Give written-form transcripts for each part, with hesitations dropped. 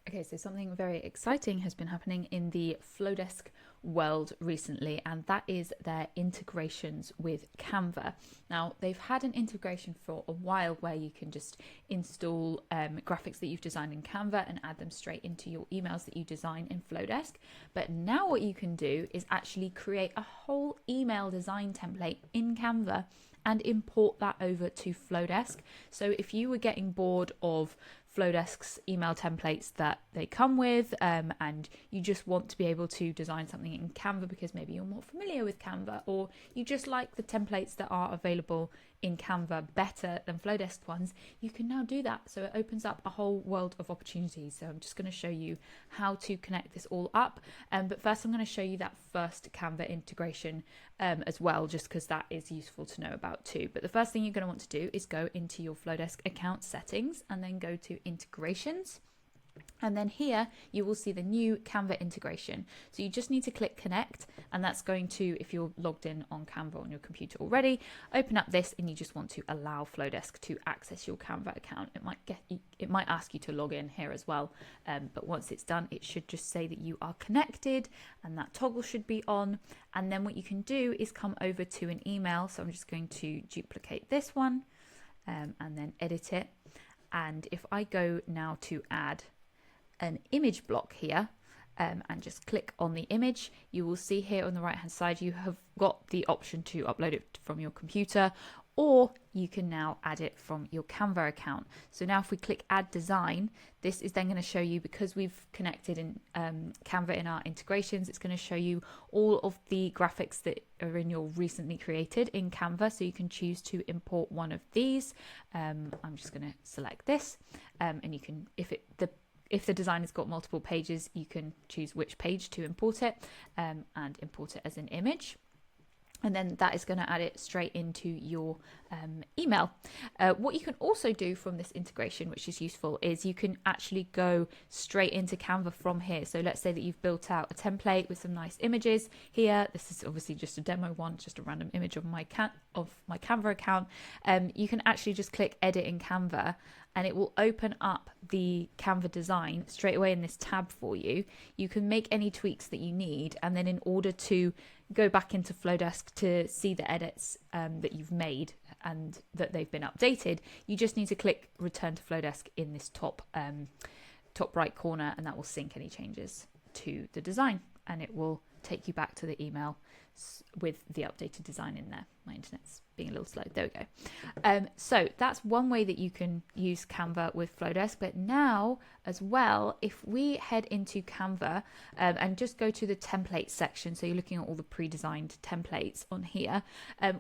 Okay, so something very exciting has been happening in the Flodesk world recently, and that is their integrations with Canva. Now, they've had an integration for a while where you can just install graphics that you've designed in Canva and add them straight into your emails that you design in Flodesk. But now what you can do is actually create a whole email design template in Canva and import that over to Flodesk. So if you were getting bored of Flodesk's email templates that they come with, and you just want to be able to design something in Canva because maybe you're more familiar with Canva, or you just like the templates that are available in Canva better than Flodesk ones, you can now do that. So it opens up a whole world of opportunities. So I'm just going to show you how to connect this all up. But first I'm going to show you that first Canva integration as well, just because that is useful to know about too. But the first thing you're going to want to do is go into your Flodesk account settings and then go to integrations. And then here you will see the new Canva integration. So you just need to click connect, and that's going to, if you're logged in on Canva on your computer already, open up this and you just want to allow Flodesk to access your Canva account. It might ask you to log in here as well, but once it's done, it should just say that you are connected and that toggle should be on. And then what you can do is come over to an email. So I'm just going to duplicate this one and then edit it. And if I go now to add an image block here and just click on the image, you will see here on the right hand side you have got the option to upload it from your computer, or you can now add it from your Canva account. So now if we click add design, this is then going to show you, because we've connected in Canva in our integrations, it's going to show you all of the graphics that are in your recently created in Canva. So you can choose to import one of these. I'm just going to select this, and you can, if the design has got multiple pages, you can choose which page to import it, and import it as an image. And then that is going to add it straight into your email. What you can also do from this integration, which is useful, is you can actually go straight into Canva from here. So let's say that you've built out a template with some nice images here. This is obviously just a demo one, just a random image of my Canva account. You can actually just click edit in Canva, and it will open up the Canva design straight away in this tab for you. You can make any tweaks that you need, and then in order to go back into Flodesk to see the edits that you've made and that they've been updated, you just need to click return to Flodesk in this top right corner, and that will sync any changes to the design, and it will take you back to the email with the updated design in there. My internet's being a little slow. There we go. So that's one way that you can use Canva with Flodesk. But now as well, if we head into Canva and just go to the template section, so you're looking at all the pre-designed templates on here,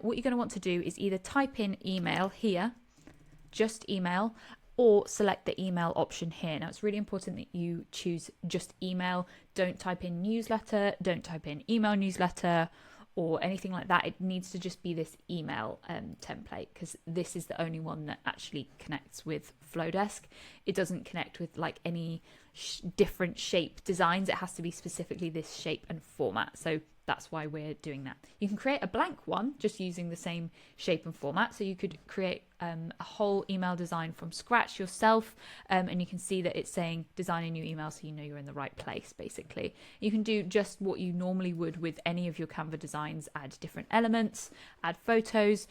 what you're going to want to do is either type in email here, just email, or select the email option here. Now it's really important that you choose just email. Don't type in newsletter, don't type in email newsletter or anything like that. It needs to just be this email template, because this is the only one that actually connects with Flodesk. It doesn't connect with like any different shape designs. It has to be specifically this shape and format. So that's why we're doing that. You can create a blank one just using the same shape and format. So you could create a whole email design from scratch yourself, and you can see that it's saying design a new email, so you know you're in the right place basically. You can do just what you normally would with any of your Canva designs, add different elements, add photos,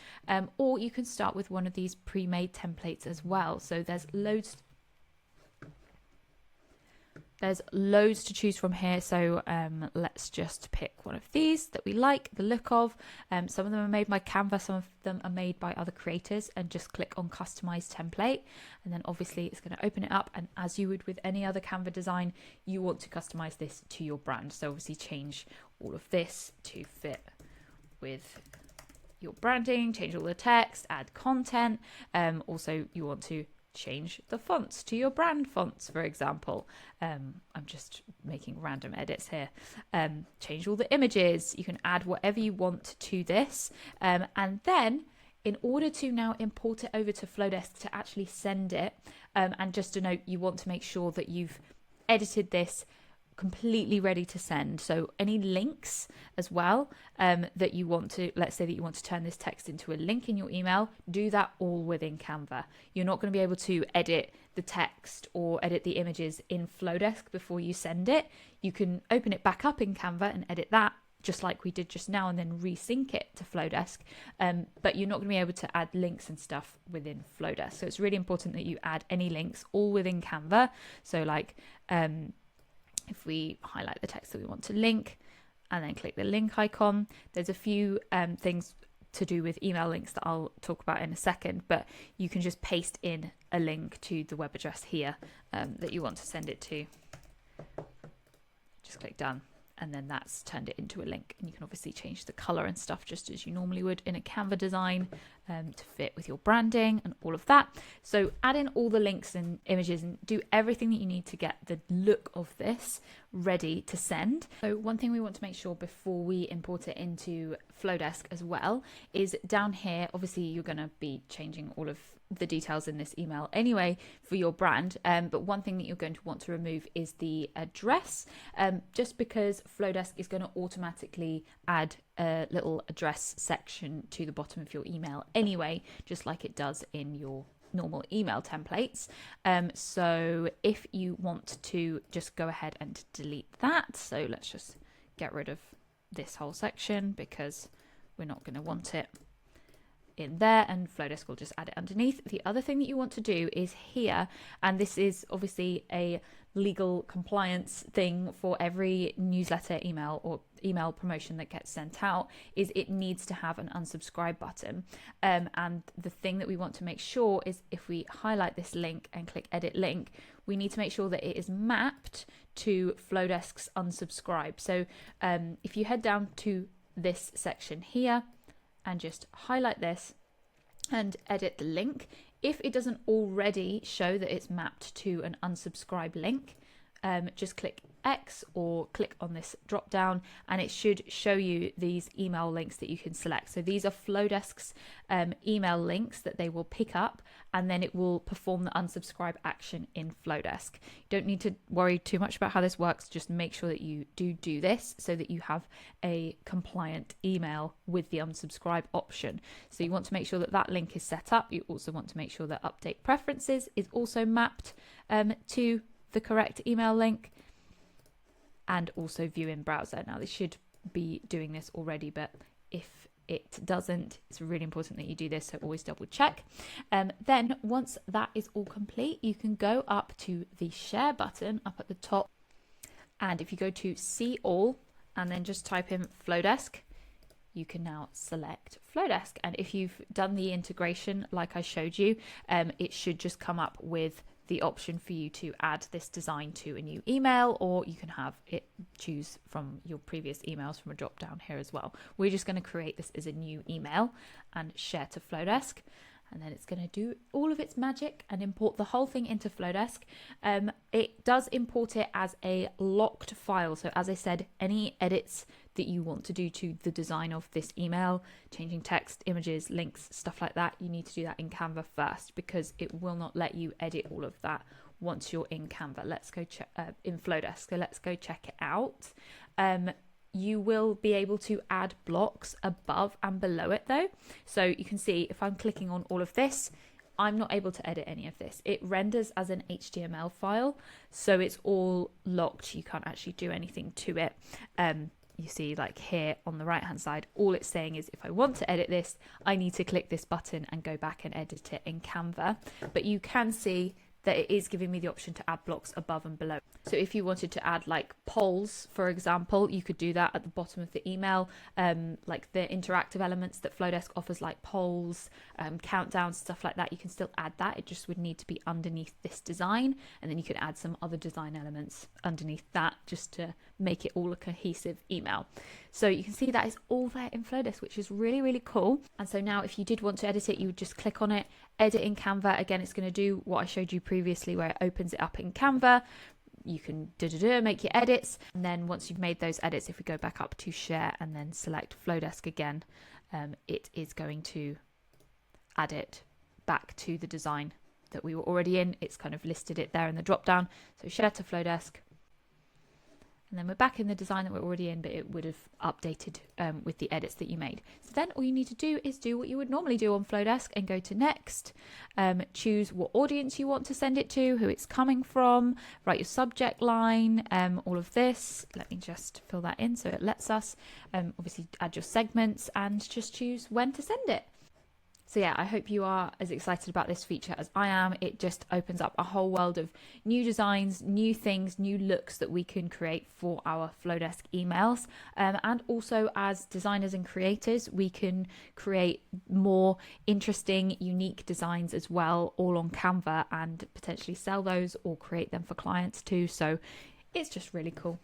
or you can start with one of these pre-made templates as well. So there's loads to choose from here. So let's just pick one of these that we like the look of. Some of them are made by Canva, some of them are made by other creators, and just click on customize template. And then obviously it's going to open it up, and as you would with any other Canva design, you want to customize this to your brand. So obviously change all of this to fit with your branding, change all the text, add content. Also you want to change the fonts to your brand fonts, for example. I'm just making random edits here. Change all the images. You can add whatever you want to this, and then in order to now import it over to Flodesk to actually send it, and just a note, you want to make sure that you've edited this completely ready to send. So any links as well that you want to, let's say that you want to turn this text into a link in your email, do that all within Canva. You're not going to be able to edit the text or edit the images in Flodesk before you send it. You can open it back up in Canva and edit that just like we did just now, and then resync it to Flodesk. But you're not going to be able to add links and stuff within Flodesk. So it's really important that you add any links all within Canva. So like if we highlight the text that we want to link and then click the link icon, there's a few things to do with email links that I'll talk about in a second, but you can just paste in a link to the web address here that you want to send it to. Just click done. And then that's turned it into a link. And you can obviously change the color and stuff just as you normally would in a Canva design to fit with your branding and all of that. So add in all the links and images and do everything that you need to get the look of this ready to send. So one thing we want to make sure before we import it into Flodesk as well is down here, obviously you're going to be changing all of the details in this email anyway for your brand, but one thing that you're going to want to remove is the address, just because Flodesk is going to automatically add a little address section to the bottom of your email anyway, just like it does in your normal email templates. So if you want to just go ahead and delete that, so let's just get rid of this whole section because we're not going to want it in there, and Flodesk will just add it underneath. The other thing that you want to do is here, and this is obviously a legal compliance thing for every newsletter, email or email promotion that gets sent out, is it needs to have an unsubscribe button. And the thing that we want to make sure is if we highlight this link and click edit link, we need to make sure that it is mapped to Flodesk's unsubscribe. So if you head down to this section here and just highlight this and edit the link, if it doesn't already show that it's mapped to an unsubscribe link, just click X or click on this drop down and it should show you these email links that you can select. So these are Flodesk's email links that they will pick up, and then it will perform the unsubscribe action in Flodesk. You don't need to worry too much about how this works. Just make sure that you do this so that you have a compliant email with the unsubscribe option. So you want to make sure that that link is set up. You also want to make sure that update preferences is also mapped to the correct email link, and also view in browser. Now this should be doing this already, but if it doesn't, it's really important that you do this, so always double check. Then once that is all complete, you can go up to the share button up at the top, and if you go to see all and then just type in Flodesk, you can now select Flodesk. And if you've done the integration like I showed you, it should just come up with the option for you to add this design to a new email, or you can have it choose from your previous emails from a drop down here as well. We're just going to create this as a new email and share to Flodesk, and then it's going to do all of its magic and import the whole thing into Flodesk. It does import it as a locked file. So as I said, any edits that you want to do to the design of this email, changing text, images, links, stuff like that, you need to do that in Canva first, because it will not let you edit all of that once you're in Canva. Let's go check in Flodesk. So let's go check it out. You will be able to add blocks above and below it though. So you can see if I'm clicking on all of this, I'm not able to edit any of this. It renders as an HTML file, so it's all locked. You can't actually do anything to it. You see, like here on the right hand side, all it's saying is if I want to edit this, I need to click this button and go back and edit it in Canva. But you can see that it is giving me the option to add blocks above and below. So if you wanted to add like polls, for example, you could do that at the bottom of the email, like the interactive elements that Flodesk offers, like polls, countdowns, stuff like that. You can still add that. It just would need to be underneath this design, and then you could add some other design elements underneath that just to make it all a cohesive email. So you can see that is all there in Flodesk, which is really, really cool. And so now if you did want to edit it, you would just click on it, edit in Canva. Again, it's going to do what I showed you previously where it opens it up in Canva. You can make your edits, and then once you've made those edits, if we go back up to share and then select Flodesk again, it is going to add it back to the design that we were already in. It's kind of listed it there in the drop down. So share to Flodesk, and then we're back in the design that we're already in, but it would have updated with the edits that you made. So then all you need to do is do what you would normally do on Flodesk and go to next, choose what audience you want to send it to, who it's coming from, write your subject line, all of this. Let me just fill that in so it lets us obviously add your segments and just choose when to send it. So yeah, I hope you are as excited about this feature as I am. It just opens up a whole world of new designs, new things, new looks that we can create for our Flodesk emails. And also as designers and creators, we can create more interesting, unique designs as well, all on Canva, and potentially sell those or create them for clients too. So it's just really cool.